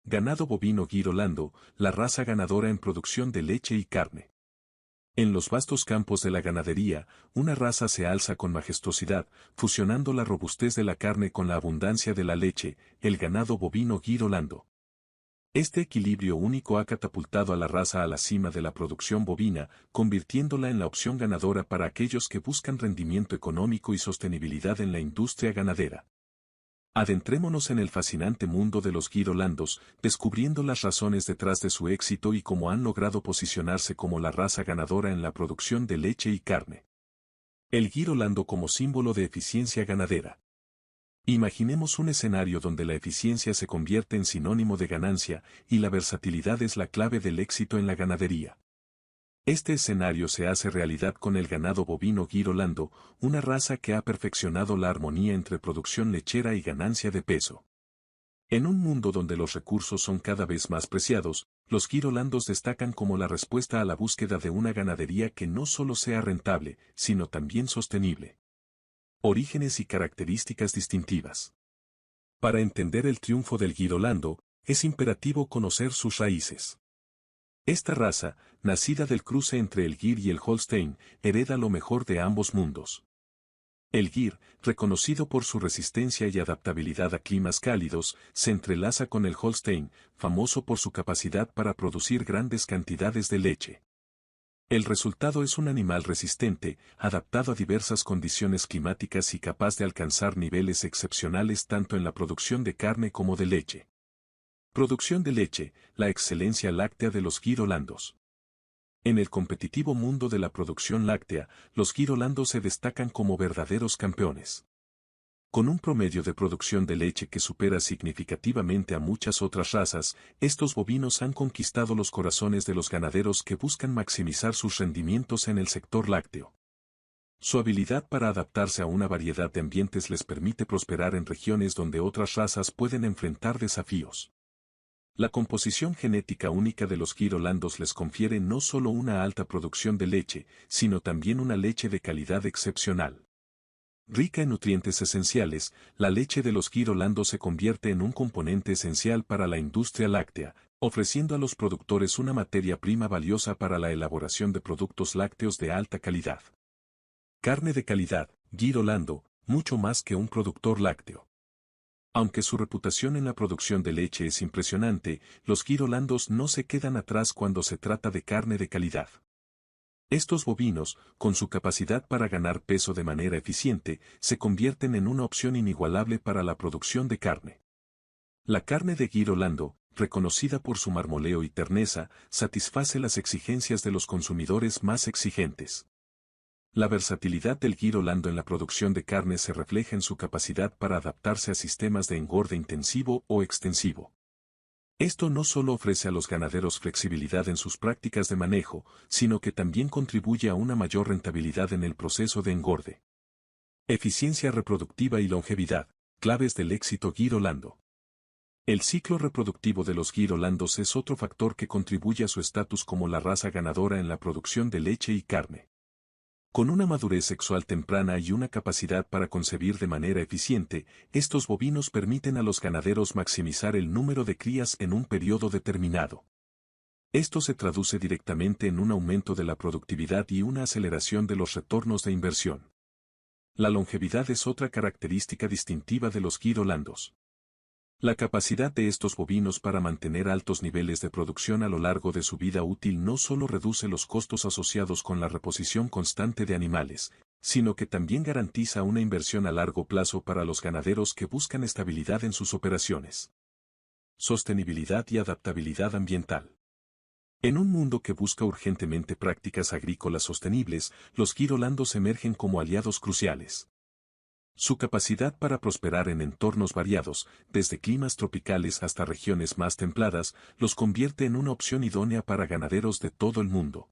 Ganado bovino Girolando, la raza ganadora en producción de leche y carne. En los vastos campos de la ganadería, una raza se alza con majestuosidad, fusionando la robustez de la carne con la abundancia de la leche, el ganado bovino Girolando. Este equilibrio único ha catapultado a la raza a la cima de la producción bovina, convirtiéndola en la opción ganadora para aquellos que buscan rendimiento económico y sostenibilidad en la industria ganadera. Adentrémonos en el fascinante mundo de los girolandos, descubriendo las razones detrás de su éxito y cómo han logrado posicionarse como la raza ganadora en la producción de leche y carne. El girolando como símbolo de eficiencia ganadera. Imaginemos un escenario donde la eficiencia se convierte en sinónimo de ganancia y la versatilidad es la clave del éxito en la ganadería. Este escenario se hace realidad con el ganado bovino girolando, una raza que ha perfeccionado la armonía entre producción lechera y ganancia de peso. En un mundo donde los recursos son cada vez más preciados, los girolandos destacan como la respuesta a la búsqueda de una ganadería que no solo sea rentable, sino también sostenible. Orígenes y características distintivas. Para entender el triunfo del girolando, es imperativo conocer sus raíces. Esta raza, nacida del cruce entre el Gir y el Holstein, hereda lo mejor de ambos mundos. El Gir, reconocido por su resistencia y adaptabilidad a climas cálidos, se entrelaza con el Holstein, famoso por su capacidad para producir grandes cantidades de leche. El resultado es un animal resistente, adaptado a diversas condiciones climáticas y capaz de alcanzar niveles excepcionales tanto en la producción de carne como de leche. Producción de leche, la excelencia láctea de los girolandos. En el competitivo mundo de la producción láctea, los girolandos se destacan como verdaderos campeones. Con un promedio de producción de leche que supera significativamente a muchas otras razas, estos bovinos han conquistado los corazones de los ganaderos que buscan maximizar sus rendimientos en el sector lácteo. Su habilidad para adaptarse a una variedad de ambientes les permite prosperar en regiones donde otras razas pueden enfrentar desafíos. La composición genética única de los girolandos les confiere no solo una alta producción de leche, sino también una leche de calidad excepcional. Rica en nutrientes esenciales, la leche de los girolandos se convierte en un componente esencial para la industria láctea, ofreciendo a los productores una materia prima valiosa para la elaboración de productos lácteos de alta calidad. Carne de calidad, girolando, mucho más que un productor lácteo. Aunque su reputación en la producción de leche es impresionante, los girolandos no se quedan atrás cuando se trata de carne de calidad. Estos bovinos, con su capacidad para ganar peso de manera eficiente, se convierten en una opción inigualable para la producción de carne. La carne de girolando, reconocida por su marmoleo y terneza, satisface las exigencias de los consumidores más exigentes. La versatilidad del girolando en la producción de carne se refleja en su capacidad para adaptarse a sistemas de engorde intensivo o extensivo. Esto no solo ofrece a los ganaderos flexibilidad en sus prácticas de manejo, sino que también contribuye a una mayor rentabilidad en el proceso de engorde. Eficiencia reproductiva y longevidad, claves del éxito girolando. El ciclo reproductivo de los girolandos es otro factor que contribuye a su estatus como la raza ganadora en la producción de leche y carne. Con una madurez sexual temprana y una capacidad para concebir de manera eficiente, estos bovinos permiten a los ganaderos maximizar el número de crías en un periodo determinado. Esto se traduce directamente en un aumento de la productividad y una aceleración de los retornos de inversión. La longevidad es otra característica distintiva de los girolandos. La capacidad de estos bovinos para mantener altos niveles de producción a lo largo de su vida útil no solo reduce los costos asociados con la reposición constante de animales, sino que también garantiza una inversión a largo plazo para los ganaderos que buscan estabilidad en sus operaciones. Sostenibilidad y adaptabilidad ambiental. En un mundo que busca urgentemente prácticas agrícolas sostenibles, los girolandos emergen como aliados cruciales. Su capacidad para prosperar en entornos variados, desde climas tropicales hasta regiones más templadas, los convierte en una opción idónea para ganaderos de todo el mundo.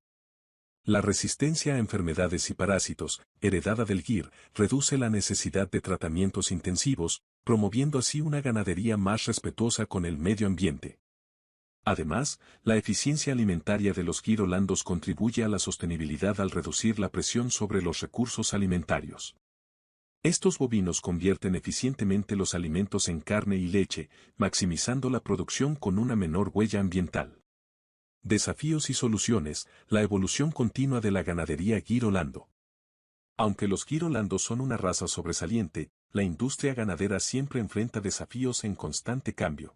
La resistencia a enfermedades y parásitos, heredada del Gir, reduce la necesidad de tratamientos intensivos, promoviendo así una ganadería más respetuosa con el medio ambiente. Además, la eficiencia alimentaria de los girolandos contribuye a la sostenibilidad al reducir la presión sobre los recursos alimentarios. Estos bovinos convierten eficientemente los alimentos en carne y leche, maximizando la producción con una menor huella ambiental. Desafíos y soluciones, la evolución continua de la ganadería Gir-Holando. Aunque los Gir-Holando son una raza sobresaliente, la industria ganadera siempre enfrenta desafíos en constante cambio.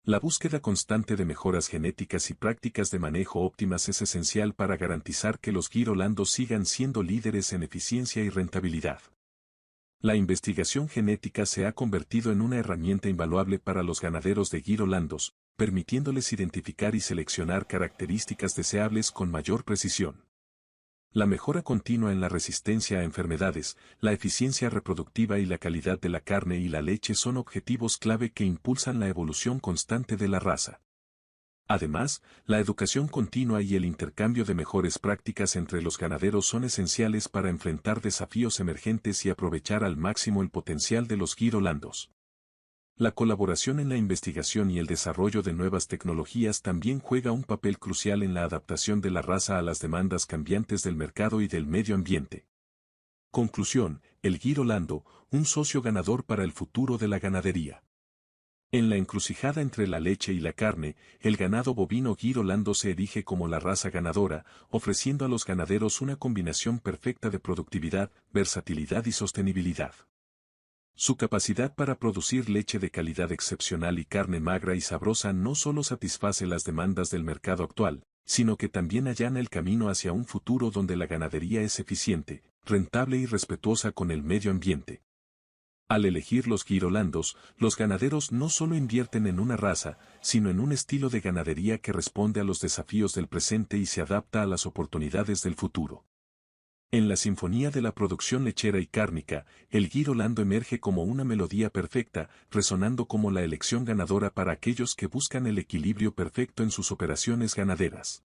La búsqueda constante de mejoras genéticas y prácticas de manejo óptimas es esencial para garantizar que los Gir-Holando sigan siendo líderes en eficiencia y rentabilidad. La investigación genética se ha convertido en una herramienta invaluable para los ganaderos de Gir-Holandos, permitiéndoles identificar y seleccionar características deseables con mayor precisión. La mejora continua en la resistencia a enfermedades, la eficiencia reproductiva y la calidad de la carne y la leche son objetivos clave que impulsan la evolución constante de la raza. Además, la educación continua y el intercambio de mejores prácticas entre los ganaderos son esenciales para enfrentar desafíos emergentes y aprovechar al máximo el potencial de los Gir-Holandos. La colaboración en la investigación y el desarrollo de nuevas tecnologías también juega un papel crucial en la adaptación de la raza a las demandas cambiantes del mercado y del medio ambiente. Conclusión, el Gir-Holando, un socio ganador para el futuro de la ganadería. En la encrucijada entre la leche y la carne, el ganado bovino Gir-Holando se erige como la raza ganadora, ofreciendo a los ganaderos una combinación perfecta de productividad, versatilidad y sostenibilidad. Su capacidad para producir leche de calidad excepcional y carne magra y sabrosa no solo satisface las demandas del mercado actual, sino que también allana el camino hacia un futuro donde la ganadería es eficiente, rentable y respetuosa con el medio ambiente. Al elegir los Gir-Holandos, los ganaderos no solo invierten en una raza, sino en un estilo de ganadería que responde a los desafíos del presente y se adapta a las oportunidades del futuro. En la sinfonía de la producción lechera y cárnica, el Gir-Holando emerge como una melodía perfecta, resonando como la elección ganadora para aquellos que buscan el equilibrio perfecto en sus operaciones ganaderas.